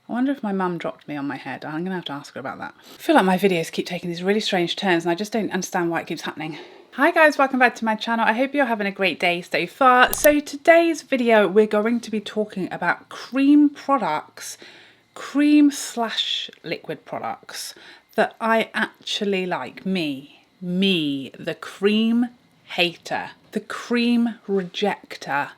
I wonder if my mum dropped me on my head. I'm going to have to ask her about that. I feel like my videos keep taking these really strange turns and I just don't understand why it keeps happening. Hi guys, welcome back to my channel. I hope you're having a great day so far. So today's video, we're going to be talking about cream products, cream/liquid products that I actually like. Me, the cream hater, the cream rejecter.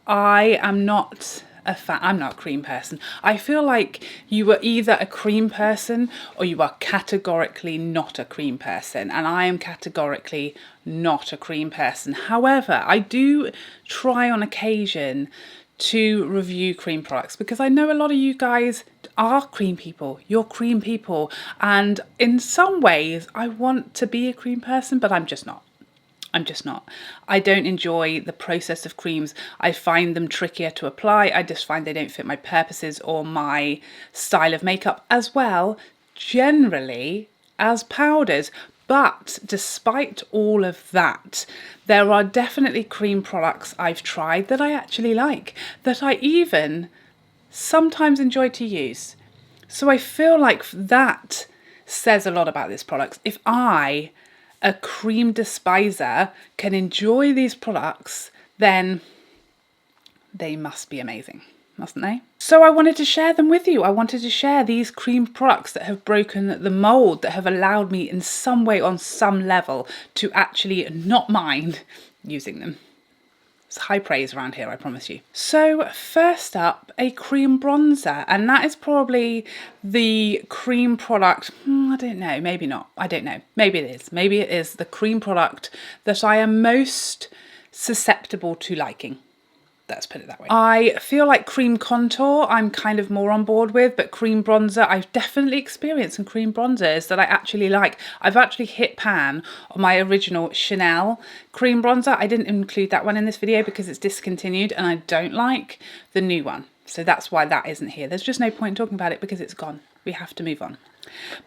I am not a fan. I'm not a cream person. I feel like you are either a cream person or you are categorically not a cream person, and I am categorically not a cream person. However, I do try on occasion to review cream products because I know a lot of you guys are cream people. You're cream people, and in some ways I want to be a cream person, but I'm just not. I don't enjoy the process of creams. I find them trickier to apply. I just find they don't fit my purposes or my style of makeup as well, generally, as powders. But despite all of that, there are definitely cream products I've tried that I actually like, that I even sometimes enjoy to use. So I feel like that says a lot about this product. If I, a cream despiser, can enjoy these products, then they must be amazing, mustn't they? So I wanted to share them with you. I wanted to share these cream products that have broken the mold, that have allowed me in some way, on some level, to actually not mind using them. It's high praise around here, I promise you. So first up, a cream bronzer, and that is probably the cream product, I don't know, maybe not, I don't know, maybe it is. Maybe it is the cream product that I am most susceptible to liking. Let's put it that way. I feel like cream contour I'm kind of more on board with, but cream bronzer, I've definitely experienced some cream bronzers that I actually like. I've actually hit pan on my original Chanel cream bronzer. I didn't include that one in this video because it's discontinued and I don't like the new one. So that's why that isn't here. There's just no point in talking about it because it's gone. We have to move on.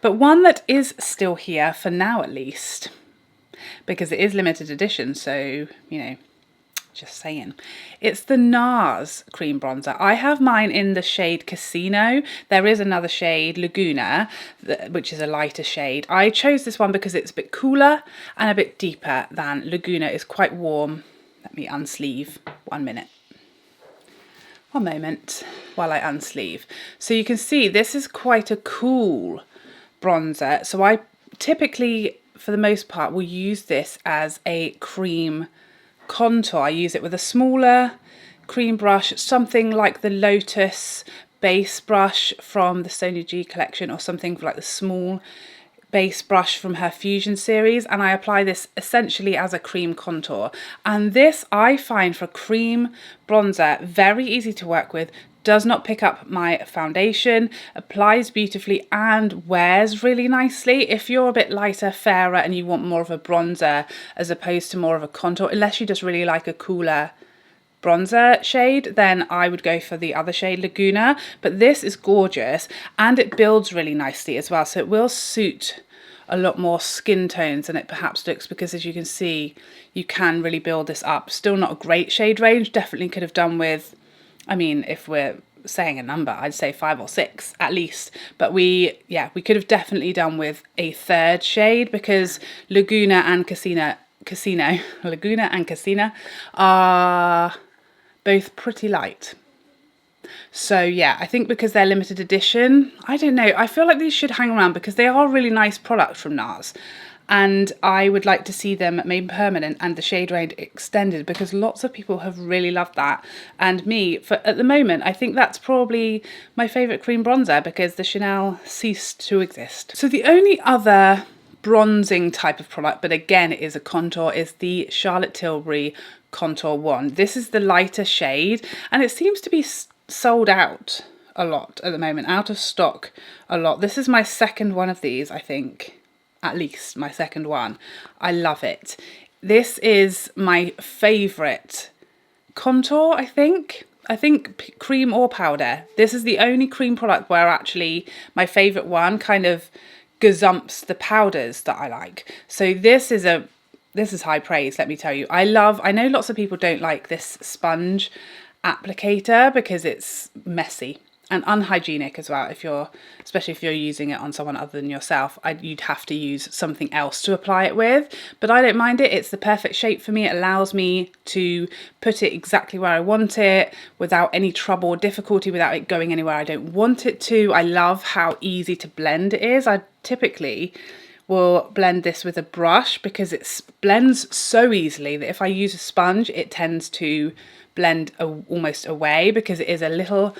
But one that is still here, for now at least, because it is limited edition, so, you know, just saying. It's the Nars cream bronzer. I have mine in the shade Casino. There is another shade, Laguna, which is a lighter shade. I chose this one because it's a bit cooler and a bit deeper than Laguna. Is quite warm. Let me unsleeve 1 minute. One moment while I unsleeve. So you can see this is quite a cool bronzer. So I typically, for the most part, will use this as a cream contour. I use it with a smaller cream brush, something like the Lotus base brush from the Sony G collection, or something like the small base brush from her Fusion series, and I apply this essentially as a cream contour. And this I find for cream bronzer very easy to work with, does not pick up my foundation, applies beautifully and wears really nicely. If you're a bit lighter, fairer, and you want more of a bronzer as opposed to more of a contour, unless you just really like a cooler bronzer shade, then I would go for the other shade, Laguna. But this is gorgeous and it builds really nicely as well, so it will suit a lot more skin tones than it perhaps looks, because as you can see, you can really build this up. Still not a great shade range, definitely could have done with, I mean, if we're saying a number, I'd say 5 or 6 at least. But we could have definitely done with a third shade, because Laguna and Casino are both pretty light. So yeah, I think because they're limited edition, I don't know, I feel like these should hang around because they are a really nice product from Nars. And I would like to see them made permanent and the shade range extended, because lots of people have really loved that. And me, at the moment, I think that's probably my favourite cream bronzer, because the Chanel ceased to exist. So the only other bronzing type of product, but again it is a contour, is the Charlotte Tilbury Contour Wand. This is the lighter shade and it seems to be sold out a lot at the moment, out of stock a lot. This is my second one of these, I think. At least my second one. I love it. This is my favourite contour, I think. Cream or powder. This is the only cream product where actually my favourite one kind of gazumps the powders that I like. So this is high praise, let me tell you. I know lots of people don't like this sponge applicator because it's messy. and unhygienic as well. Especially if you're using it on someone other than yourself, you'd have to use something else to apply it with. But I don't mind it. It's the perfect shape for me. It allows me to put it exactly where I want it without any trouble or difficulty, without it going anywhere I don't want it to. I love how easy to blend it is. I typically will blend this with a brush because it blends so easily that if I use a sponge, it tends to blend almost away because it is a little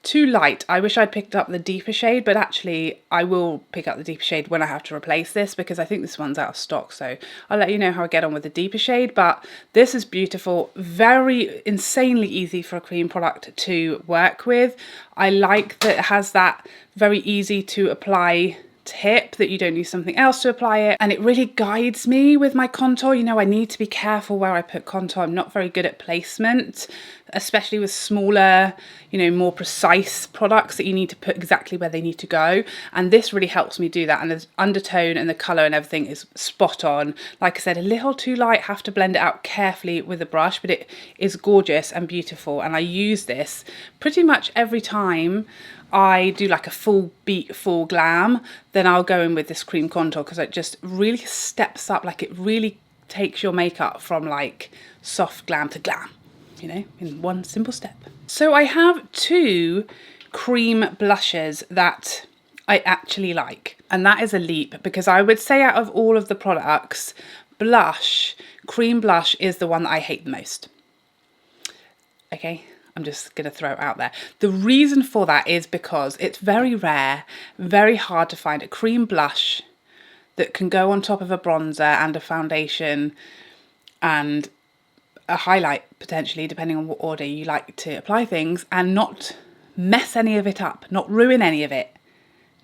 too light. I wish I'd picked up the deeper shade, but actually I will pick up the deeper shade when I have to replace this because I think this one's out of stock. So I'll let you know how I get on with the deeper shade, but this is beautiful. Very insanely easy for a cream product to work with. I like that it has that very easy to apply tip, that you don't need something else to apply it, and it really guides me with my contour. You know, I need to be careful where I put contour. I'm not very good at placement, especially with smaller, you know, more precise products that you need to put exactly where they need to go, and this really helps me do that. And the undertone and the colour and everything is spot on. Like I said, a little too light, have to blend it out carefully with a brush, but it is gorgeous and beautiful, and I use this pretty much every time I do like a full beat, full glam, then I'll go in with this cream contour because it just really steps up, like it really takes your makeup from like soft glam to glam, you know, in one simple step. So I have two cream blushes that I actually like, and that is a leap because I would say out of all of the products, cream blush is the one that I hate the most. Okay. I'm just going to throw it out there. The reason for that is because it's very rare, very hard to find a cream blush that can go on top of a bronzer and a foundation and a highlight, potentially, depending on what order you like to apply things, and not mess any of it up, not ruin any of it,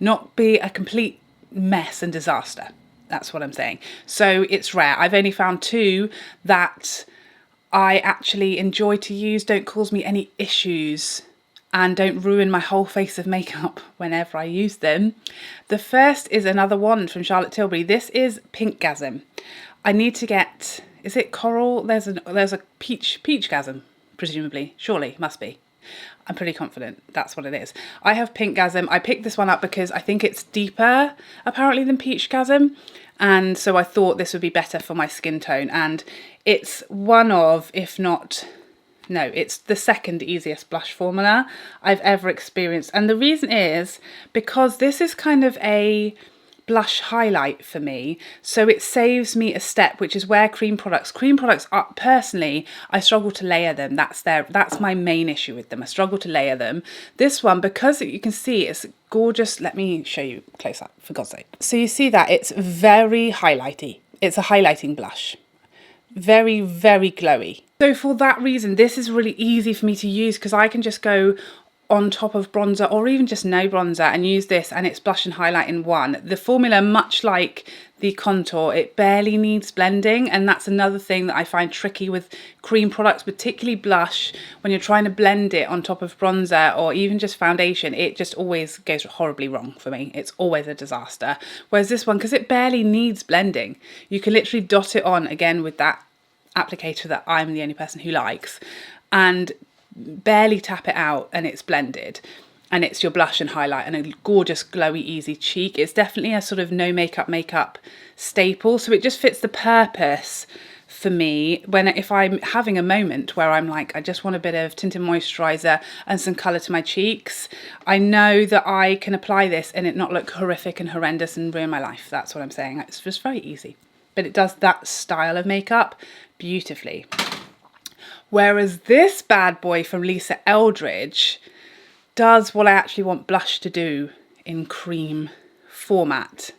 not be a complete mess and disaster. That's what I'm saying. So it's rare. I've only found two that I actually enjoy to use, don't cause me any issues, and don't ruin my whole face of makeup whenever I use them. The first is another one from Charlotte Tilbury. This is Pinkgasm. I need to get, is it coral? There's a Peachgasm, presumably. Surely, must be. I'm pretty confident that's what it is. I have Pinkgasm. I picked this one up because I think it's deeper, apparently, than Peachgasm. And so I thought this would be better for my skin tone. And it's one of, if not, no, it's the second easiest blush formula I've ever experienced. And the reason is because this is kind of a blush highlight for me, so it saves me a step, which is where cream products are, personally, I struggle to layer them. That's my main issue with them. I struggle to layer them. This one, because you can see it's gorgeous. Let me show you close up, for God's sake. So you see that it's very highlighty. It's a highlighting blush. Very, very glowy. So for that reason, this is really easy for me to use because I can just go on top of bronzer or even just no bronzer and use this, and it's blush and highlight in one. The formula, much like the contour, it barely needs blending, and that's another thing that I find tricky with cream products, particularly blush. When you're trying to blend it on top of bronzer or even just foundation, it just always goes horribly wrong for me. It's always a disaster. Whereas this one, because it barely needs blending, you can literally dot it on again with that applicator that I'm the only person who likes, and barely tap it out and it's blended, and it's your blush and highlight and a gorgeous glowy easy cheek. It's definitely a sort of no makeup staple, so it just fits the purpose for me if I'm having a moment where I'm like, I just want a bit of tinted moisturizer and some colour to my cheeks. I know that I can apply this and it not look horrific and horrendous and ruin my life. That's what I'm saying. It's just very easy, but it does that style of makeup beautifully. Whereas this bad boy from Lisa Eldridge does what I actually want blush to do in cream format.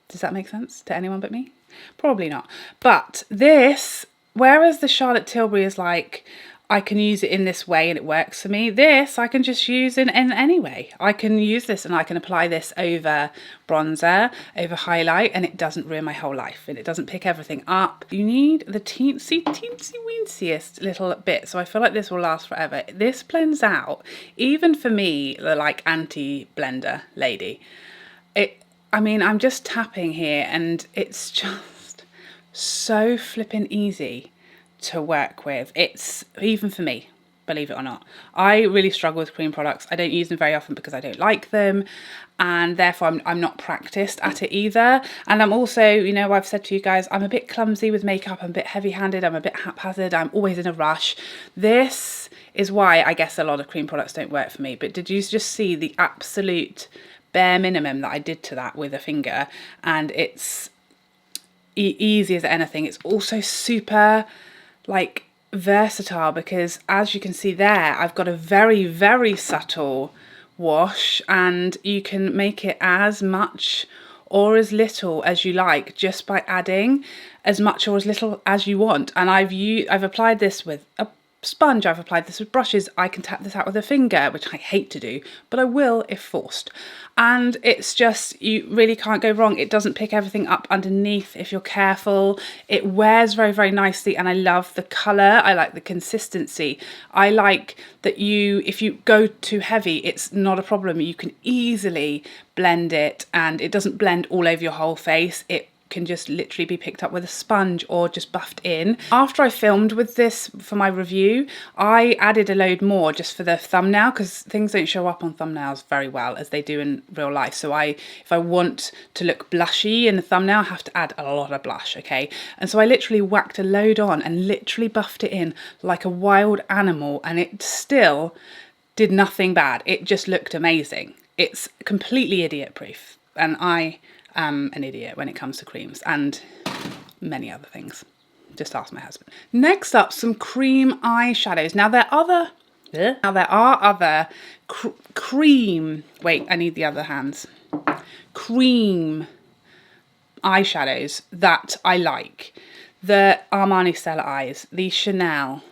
Does that make sense to anyone but me? Probably not. But this, whereas the Charlotte Tilbury is like, I can use it in this way and it works for me, this I can just use in any way. I can use this and I can apply this over bronzer, over highlight, and it doesn't ruin my whole life and it doesn't pick everything up. You need the teensy weensiest little bit, so I feel like this will last forever. This blends out, even for me, the like anti-blender lady. I mean, I'm just tapping here and it's just so flippin' easy to work with. It's even for me, believe it or not. I really struggle with cream products. I don't use them very often because I don't like them, and therefore I'm not practiced at it either. And I'm also, you know, I've said to you guys, I'm a bit clumsy with makeup, I'm a bit heavy-handed, I'm a bit haphazard, I'm always in a rush. This is why I guess a lot of cream products don't work for me. But did you just see the absolute bare minimum that I did to that with a finger? And it's easy as anything. It's also super like versatile, because as you can see there, I've got a very, very subtle wash, and you can make it as much or as little as you like just by adding as much or as little as you want. And I've applied this with a sponge, I've applied this with brushes, I can tap this out with a finger, which I hate to do, but I will if forced. And it's just, you really can't go wrong. It doesn't pick everything up underneath if you're careful. It wears very, very nicely, and I love the colour, I like the consistency. I like that if you go too heavy, it's not a problem. You can easily blend it, and it doesn't blend all over your whole face. It can just literally be picked up with a sponge or just buffed in. After I filmed with this for my review, I added a load more just for the thumbnail, because things don't show up on thumbnails very well as they do in real life. So if I want to look blushy in the thumbnail, I have to add a lot of blush, okay? And so I literally whacked a load on and literally buffed it in like a wild animal, and it still did nothing bad. It just looked amazing. It's completely idiot proof, and I am an idiot when it comes to creams and many other things. Just ask my husband. Next up, some cream eyeshadows. Now there are other cream, wait, I need the other hands. Cream eyeshadows that I like. The Armani Stellar Eyes, the Chanel.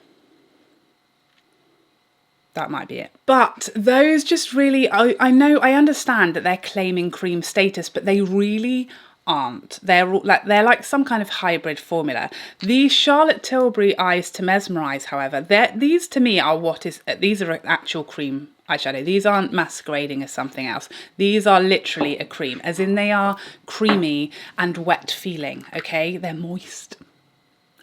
That might be it. But those just really, I understand that they're claiming cream status, but they really aren't. They're like some kind of hybrid formula. The Charlotte Tilbury Eyes to Mesmerise, however, these to me are these are actual cream eyeshadow. These aren't masquerading as something else. These are literally a cream, as in they are creamy and wet feeling, okay? They're moist.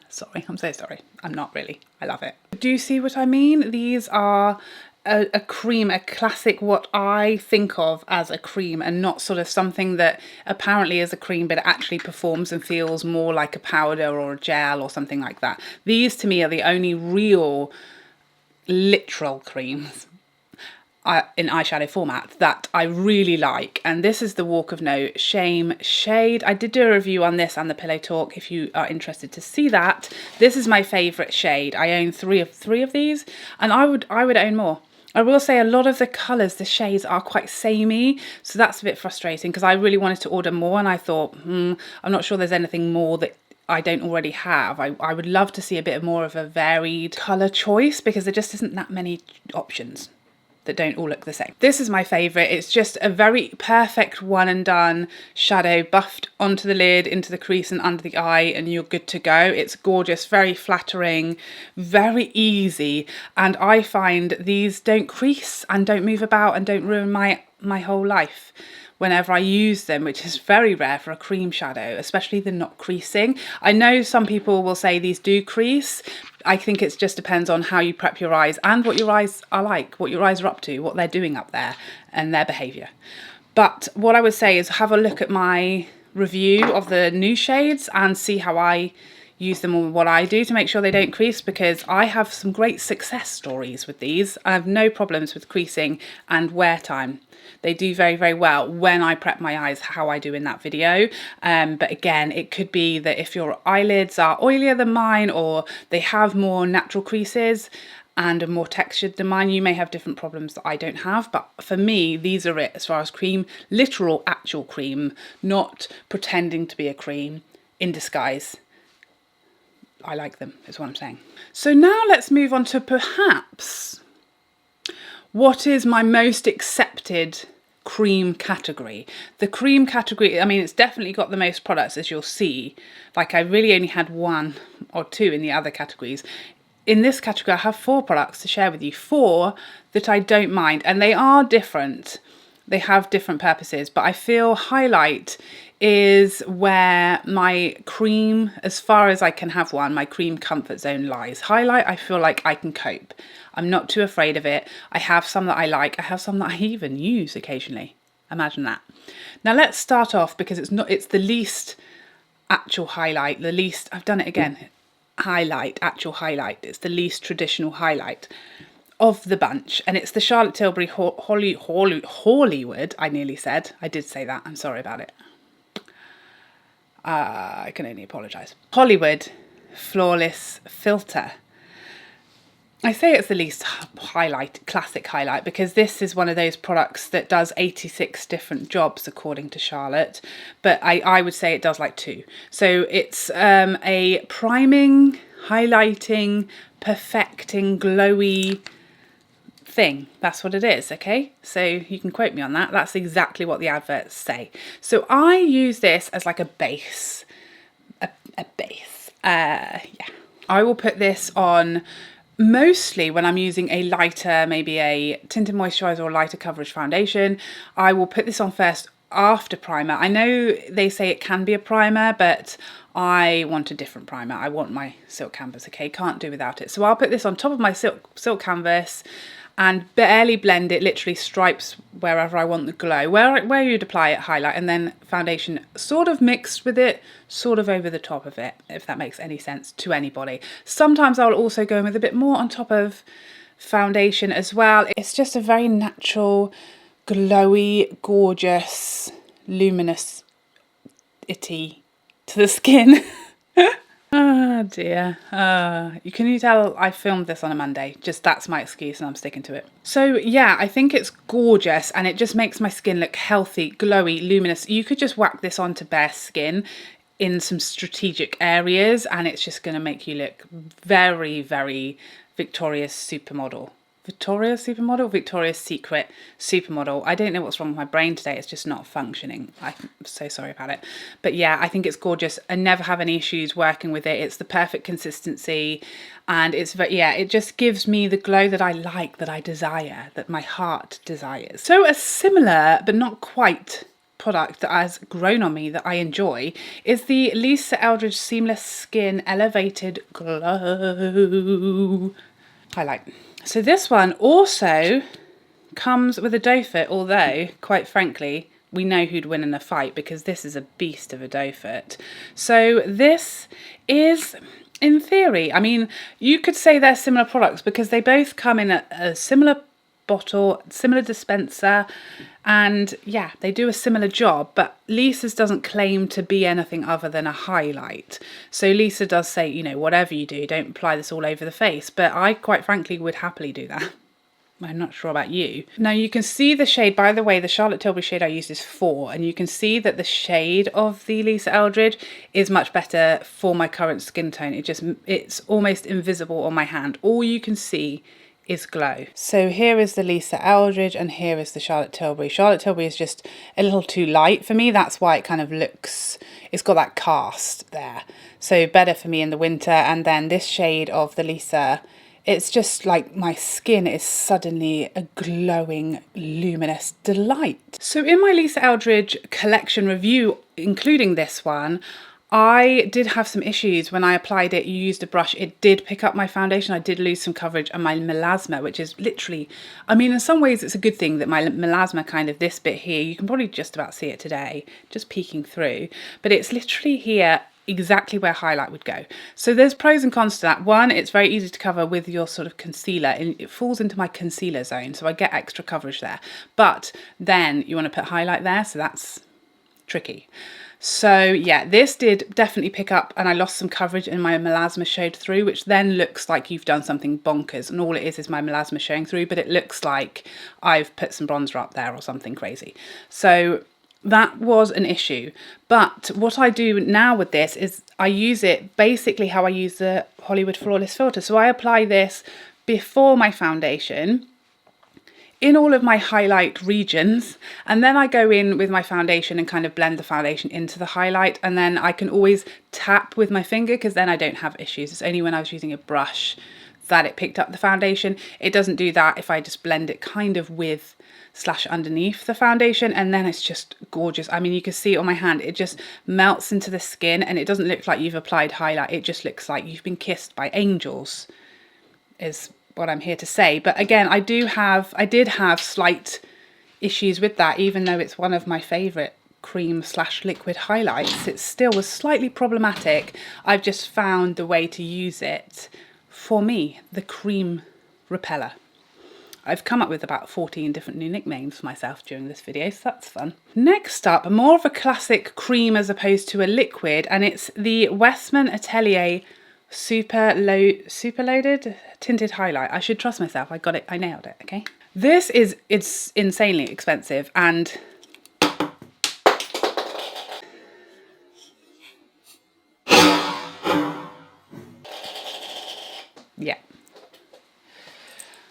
Sorry, I'm so sorry. I'm not really. I love it. Do you see what I mean? These are a cream, a classic, what I think of as a cream, and not sort of something that apparently is a cream but it actually performs and feels more like a powder or a gel or something like that. These to me are the only real literal creams in eyeshadow format that I really like. And this is the Walk of No Shame shade. I did do a review on this and the Pillow Talk if you are interested to see that. This is my favourite shade. I own three of these, and I would own more. I will say a lot of the colours, the shades are quite samey, so that's a bit frustrating, because I really wanted to order more, and I thought, I'm not sure there's anything more that I don't already have. I would love to see a bit more of a varied colour choice, because there just isn't that many options that don't all look the same. This is my favourite. It's just a very perfect one and done shadow, buffed onto the lid, into the crease and under the eye, and you're good to go. It's gorgeous, very flattering, very easy, and I find these don't crease and don't move about and don't ruin my whole life whenever I use them, which is very rare for a cream shadow, especially the not creasing. I know some people will say these do crease. I think it just depends on how you prep your eyes and what your eyes are like, what your eyes are up to, what they're doing up there and their behaviour. But what I would say is have a look at my review of the new shades and see how I use them or what I do to make sure they don't crease, because I have some great success stories with these. I have no problems with creasing and wear time. They do very, very well when I prep my eyes, how I do in that video. But again, it could be that if your eyelids are oilier than mine, or they have more natural creases and are more textured than mine, you may have different problems that I don't have. But for me, these are it as far as cream, literal actual cream, not pretending to be a cream in disguise. I like them, is what I'm saying. So now let's move on to perhaps what is my most accepted cream category. The cream category, I mean, it's definitely got the most products, as you'll see. Like, I really only had 1 or 2 in the other categories. In this category, I have 4 products to share with you, 4 that I don't mind, and they are different. They have different purposes, but I feel Highlight is where my cream, as far as I can have one, my cream comfort zone lies. Highlight, I feel like I can cope. I'm not too afraid of it. I have some that I like. I have some that I even use occasionally. Imagine that. Now let's start off, because it's the least actual highlight, the least, I've done it again, highlight, actual highlight. It's the least traditional highlight of the bunch, and it's the Charlotte Tilbury Hollywood, I nearly said. I did say that. I'm sorry about it. I can only apologise. Hollywood Flawless Filter. I say it's the least classic highlight, because this is one of those products that does 86 different jobs according to Charlotte, but I would say it does like 2. So it's a priming, highlighting, perfecting, glowy thing. That's what it is, okay? So you can quote me on that. That's exactly what the adverts say. So I use this as like a base, a base. Yeah. I will put this on mostly when I'm using a lighter, maybe a tinted moisturiser or lighter coverage foundation. I will put this on first after primer. I know they say it can be a primer, but I want a different primer. I want my silk canvas, okay? Can't do without it. So I'll put this on top of my silk canvas and barely blend it, literally stripes wherever I want the glow, where you'd apply it, highlight, and then foundation sort of mixed with it, sort of over the top of it, if that makes any sense to anybody. Sometimes I'll also go in with a bit more on top of foundation as well. It's just a very natural, glowy, gorgeous, luminous itty to the skin. Oh dear. Can you tell I filmed this on a Monday? Just that's my excuse and I'm sticking to it. So yeah, I think it's gorgeous and it just makes my skin look healthy, glowy, luminous. You could just whack this onto bare skin in some strategic areas and it's just going to make you look very, very Victoria's supermodel. Victoria's Secret supermodel. I don't know what's wrong with my brain today. It's just not functioning. I'm so sorry about it. But yeah, I think it's gorgeous. I never have any issues working with it. It's the perfect consistency and it just gives me the glow that I like, that I desire, that my heart desires. So a similar but not quite product that has grown on me that I enjoy is the Lisa Eldridge Seamless Skin Elevated Glow highlight. So this one also comes with a doe foot, although, quite frankly, we know who'd win in a fight because this is a beast of a doe foot. So this is, in theory, I mean, you could say they're similar products because they both come in a similar bottle, similar dispenser, and yeah, they do a similar job, but Lisa's doesn't claim to be anything other than a highlight. So Lisa does say, you know, whatever you do, don't apply this all over the face, but I quite frankly would happily do that. I'm not sure about you. Now you can see the shade, by the way, the Charlotte Tilbury shade I used is 4, and you can see that the shade of the Lisa Eldridge is much better for my current skin tone. It's almost invisible on my hand. All you can see is glow. So here is the Lisa Eldridge and here is the Charlotte Tilbury. Charlotte Tilbury is just a little too light for me. That's why it kind of looks, it's got that cast there. So better for me in the winter. And then this shade of the Lisa, it's just like my skin is suddenly a glowing, luminous delight. So in my Lisa Eldridge collection review, including this one, I did have some issues when I applied it. You used a brush, it did pick up my foundation. I did lose some coverage and my melasma, which is literally, I mean, in some ways it's a good thing that my melasma, kind of this bit here, you can probably just about see it today, just peeking through, but it's literally here exactly where highlight would go. So there's pros and cons to that. One, it's very easy to cover with your sort of concealer and it falls into my concealer zone, so I get extra coverage there. But then you want to put highlight there, so that's tricky. So yeah, this did definitely pick up and I lost some coverage and my melasma showed through, which then looks like you've done something bonkers and all it is my melasma showing through, but it looks like I've put some bronzer up there or something crazy. So that was an issue. But what I do now with this is I use it basically how I use the Hollywood Flawless Filter. So I apply this before my foundation in all of my highlight regions, and then I go in with my foundation and kind of blend the foundation into the highlight, and then I can always tap with my finger because then I don't have issues. It's only when I was using a brush that it picked up the foundation. It doesn't do that if I just blend it kind of with / underneath the foundation, and then it's just gorgeous. I mean, you can see it on my hand, it just melts into the skin and it doesn't look like you've applied highlight, it just looks like you've been kissed by angels, is what I'm here to say. But again, I did have slight issues with that, even though it's one of my favourite cream / liquid highlights. It still was slightly problematic. I've just found the way to use it for me, the cream repeller. I've come up with about 14 different new nicknames for myself during this video, so that's fun. Next up, more of a classic cream as opposed to a liquid, and it's the Westman Atelier Superloaded Tinted Highlight. I should trust myself. I got it. I nailed it, okay? It's insanely expensive, and yeah.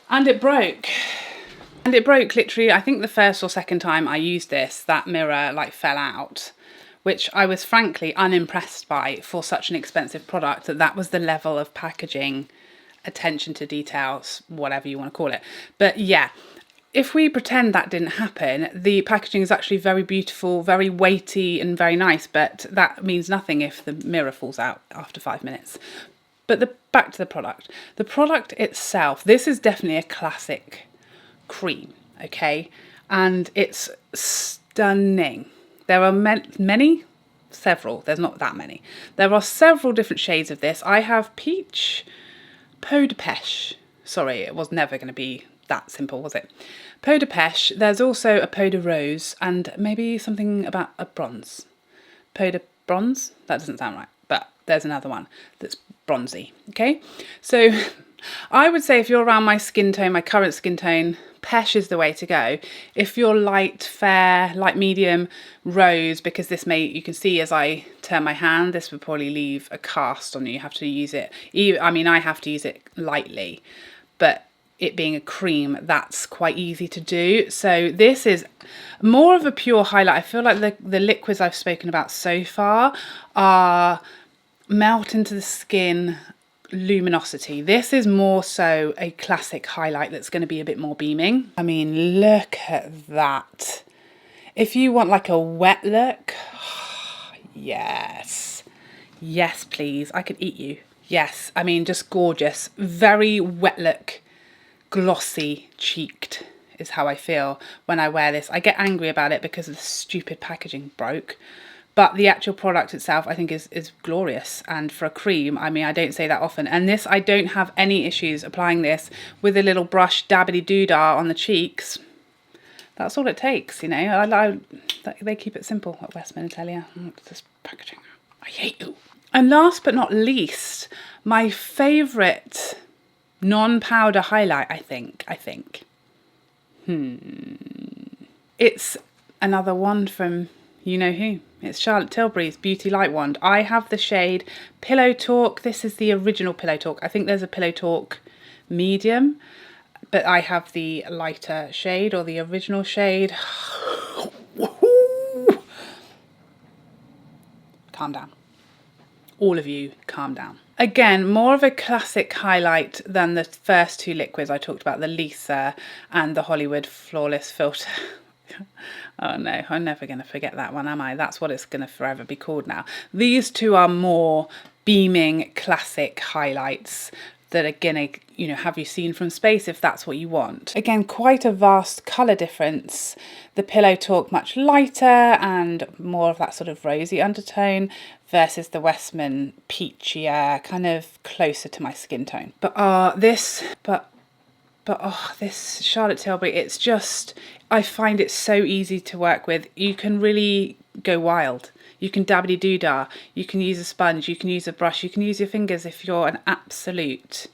And it broke. And it broke literally, I think the first or second time I used this, that mirror like fell out, which I was frankly unimpressed by for such an expensive product. That was the level of packaging, attention to details, whatever you want to call it. But yeah, if we pretend that didn't happen, the packaging is actually very beautiful, very weighty and very nice, but that means nothing if the mirror falls out after 5 minutes. But back to the product. The product itself, this is definitely a classic cream, okay? And it's stunning. There are several, there's not that many. There are several different shades of this. I have Peach, Peau de Peche. Sorry, it was never going to be that simple, was it? Peau de Peche. There's also a Peau de Rose and maybe something about a bronze. Peau de Bronze? That doesn't sound right, but there's another one that's bronzy, okay? So I would say if you're around my skin tone, my current skin tone, Peche is the way to go. If you're light, fair, light medium, rose, because this you can see as I turn my hand, this would probably leave a cast on you. You have to use it, I mean, I have to use it lightly, but it being a cream, that's quite easy to do. So this is more of a pure highlight. I feel like the liquids I've spoken about so far are melt into the skin luminosity. This is more so a classic highlight that's going to be a bit more beaming. I mean, look at that. If you want like a wet look, yes, yes please, I could eat you. Yes, I mean, just gorgeous, very wet look, glossy cheeked is how I feel when I wear this. I get angry about it because the stupid packaging broke, but the actual product itself I think is glorious. And for a cream, I mean, I don't say that often, and this, I don't have any issues applying this with a little brush dabbity doodah on the cheeks. That's all it takes, you know. They keep it simple at Westman Atelier. This packaging, I hate you. And last but not least, my favourite non-powder highlight, I think. It's another one from you know who. It's Charlotte Tilbury's Beauty Light Wand. I have the shade Pilllow Talk. This is the original Pilllow Talk. I think there's a Pilllow Talk medium, but I have the lighter shade, or the original shade. Calm down. All of you, calm down. Again, more of a classic highlight than the first two liquids I talked about, the Lisa and the Hollywood Flawless Filter. Oh no, I'm never going to forget that one, am I? That's what it's going to forever be called now. These two are more beaming classic highlights that are going to, you know, have you seen from space if that's what you want. Again, quite a vast colour difference. The Pilllow Talk much lighter and more of that sort of rosy undertone versus the Westman peachier, kind of closer to my skin tone. But this Charlotte Tilbury, it's just, I find it so easy to work with. You can really go wild. You can dabbity doodah, you can use a sponge, you can use a brush, you can use your fingers if you're an absolute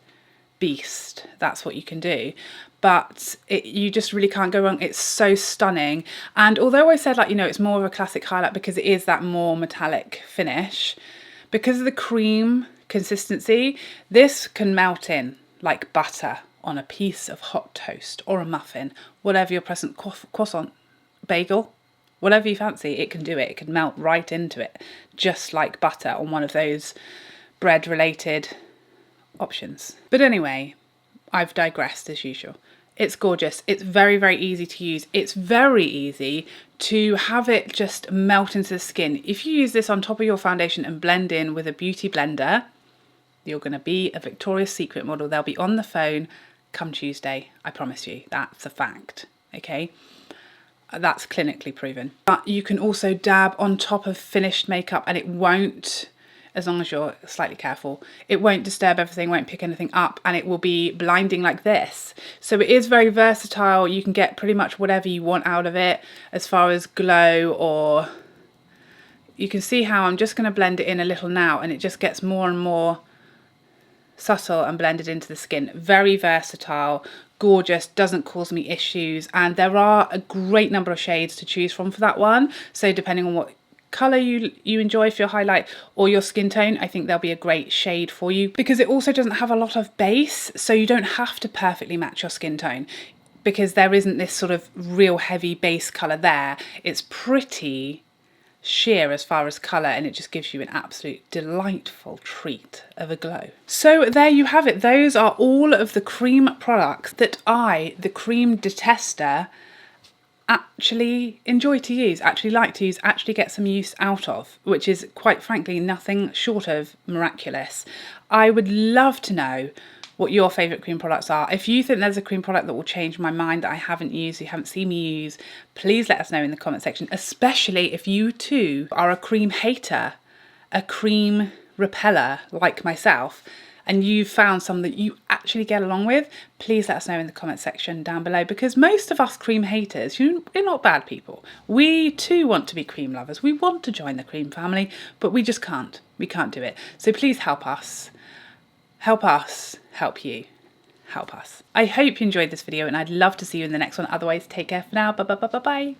beast. That's what you can do. But you just really can't go wrong. It's so stunning. And although I said, like, you know, it's more of a classic highlight because it is that more metallic finish, because of the cream consistency, this can melt in like butter on a piece of hot toast or a muffin, whatever your present, croissant, bagel, whatever you fancy, it can do it. It can melt right into it, just like butter on one of those bread related options. But anyway, I've digressed as usual. It's gorgeous. It's very, very easy to use. It's very easy to have it just melt into the skin. If you use this on top of your foundation and blend in with a beauty blender, you're going to be a Victoria's Secret model. They'll be on the phone come Tuesday. I promise you, that's a fact, okay? That's clinically proven. But you can also dab on top of finished makeup and it won't, as long as you're slightly careful, it won't disturb everything, won't pick anything up, and it will be blinding like this. So it is very versatile. You can get pretty much whatever you want out of it as far as glow, or you can see how I'm just going to blend it in a little now and it just gets more and more subtle and blended into the skin. Very versatile, gorgeous, doesn't cause me issues, and there are a great number of shades to choose from for that one. So depending on what colour you enjoy for your highlight or your skin tone, I think there'll be a great shade for you, because it also doesn't have a lot of base, so you don't have to perfectly match your skin tone, because there isn't this sort of real heavy base colour there. It's pretty sheer as far as colour, and it just gives you an absolute delightful treat of a glow. So there you have it. Those are all of the cream products that I, the cream detester, actually enjoy to use, actually like to use, actually get some use out of, which is quite frankly nothing short of miraculous. I would love to know what your favourite cream products are. If you think there's a cream product that will change my mind that I haven't used, you haven't seen me use, please let us know in the comment section, especially if you too are a cream hater, a cream repeller like myself, and you've found some that you actually get along with. Please let us know in the comment section down below, because most of us cream haters, we're not bad people. We too want to be cream lovers. We want to join the cream family, but we just can't. We can't do it. So please help us. Help us, help you, help us. I hope you enjoyed this video, and I'd love to see you in the next one. Otherwise, take care for now. Bye.